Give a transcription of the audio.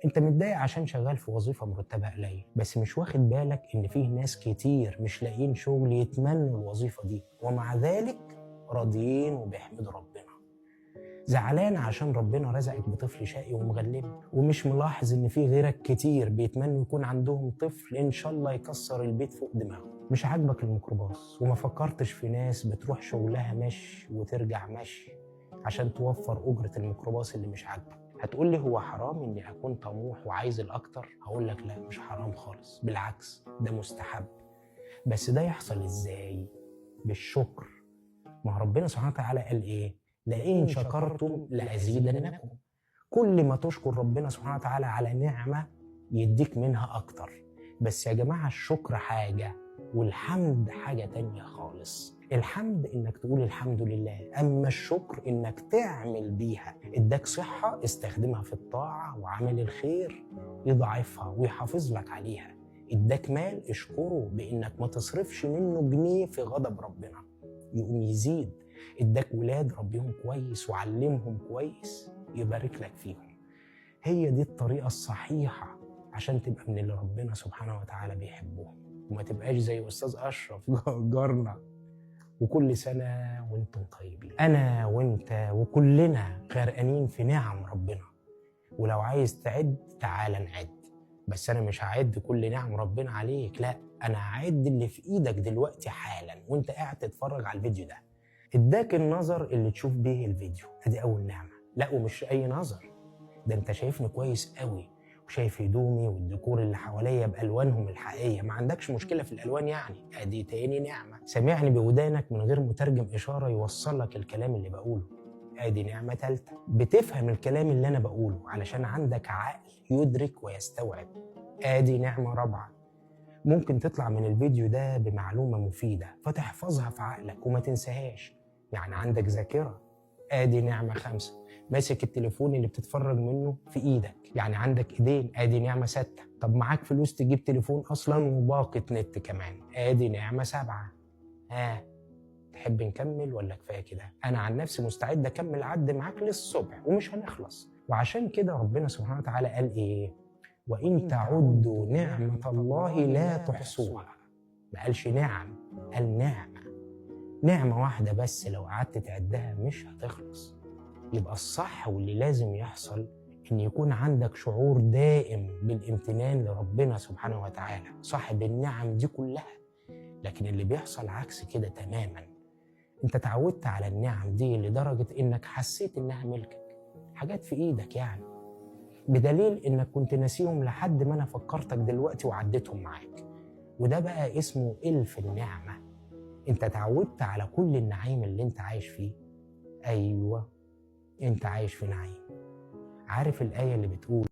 انت متضايق عشان شغال في وظيفة مرتبها قليل، بس مش واخد بالك ان فيه ناس كتير مش لاقيين شغل يتمنوا الوظيفة دي ومع ذلك راضيين وبيحمدوا ربنا. زعلان عشان ربنا رزقك بطفل شقي ومغلب ومش ملاحظ ان في غيرك كتير بيتمنوا يكون عندهم طفل ان شاء الله يكسر البيت فوق دماغه. مش عاجبك الميكروباص وما فكرتش في ناس بتروح شغلها مشي وترجع مشي عشان توفر أجرة الميكروباص اللي مش عاجبك. هتقول لي هو حرام اني اكون طموح وعايز الاكتر؟ هقول لك لا، مش حرام خالص، بالعكس ده مستحب. بس ده يحصل ازاي؟ بالشكر. ما ربنا سبحانه وتعالى قال ايه؟ لئن شكرتم لازيدنكم. كل ما تشكر ربنا سبحانه وتعالى على نعمة يديك منها اكتر. بس يا جماعة الشكر حاجة والحمد حاجة تانية خالص. الحمد انك تقول الحمد لله، اما الشكر انك تعمل بيها. اداك صحة استخدمها في الطاعة وعمل الخير يضاعفها ويحافظ لك عليها. اداك مال اشكره بانك ما تصرفش منه جنيه في غضب ربنا يقوم يزيد. اداك ولاد ربيهم كويس وعلمهم كويس يبارك لك فيهم. هي دي الطريقة الصحيحة عشان تبقى من اللي ربنا سبحانه وتعالى بيحبهم وما تبقاش زي أستاذ أشرف جارنا. وكل سنة وانتم طيبين. أنا وانت وكلنا غرقانين في نعم ربنا، ولو عايز تعد تعال نعد. بس أنا مش هعد كل نعم ربنا عليك، لا، أنا هعد اللي في إيدك دلوقتي حالا وانت قاعد تتفرج على الفيديو ده. اداك النظر اللي تشوف بيه الفيديو، ادي أول نعمة. لا ومش أي نظر، ده انت شايفني كويس قوي وشايف هدومي والديكور اللي حواليا بألوانهم الحقيقية، ما عندكش مشكلة في الألوان يعني، ادي تاني نعمة. سامعني بودانك من غير مترجم إشارة يوصل لك الكلام اللي بقوله، ادي نعمة تالتة. بتفهم الكلام اللي أنا بقوله علشان عندك عقل يدرك ويستوعب، ادي نعمة رابعة. ممكن تطلع من الفيديو ده بمعلومة مفيدة فتحفظها في عقلك وما تنساهاش، يعني عندك ذاكرة، ادي نعمة خمسة. ماسك التليفون اللي بتتفرج منه في ايدك، يعني عندك ايدين، ادي نعمة ستة. طب معاك فلوس تجيب تليفون اصلا وباقة نت كمان، ادي نعمة سبعة. تحب نكمل ولا كفاية كده؟ انا عن نفسي مستعد اكمل عد معاك للصبح ومش هنخلص. وعشان كده ربنا سبحانه وتعالى قال ايه؟ وإن تعدوا نعمة الله لا تحصوها. ما قالش نعم، قال نعمة. نعمة واحدة بس لو قعدت تعدها مش هتخلص. يبقى الصح واللي لازم يحصل إن يكون عندك شعور دائم بالامتنان لربنا سبحانه وتعالى صاحب النعم دي كلها. لكن اللي بيحصل عكس كده تماما. انت تعودت على النعم دي لدرجة إنك حسيت إنها ملكك، حاجات في إيدك يعني، بدليل إنك كنت ناسيهم لحد ما أنا فكرتك دلوقتي وعديتهم معاك. وده بقى اسمه إلف النعمة. انت تعودت على كل النعيم اللي انت عايش فيه. أيوة، انت عايش في نعيم. عارف الآية اللي بتقول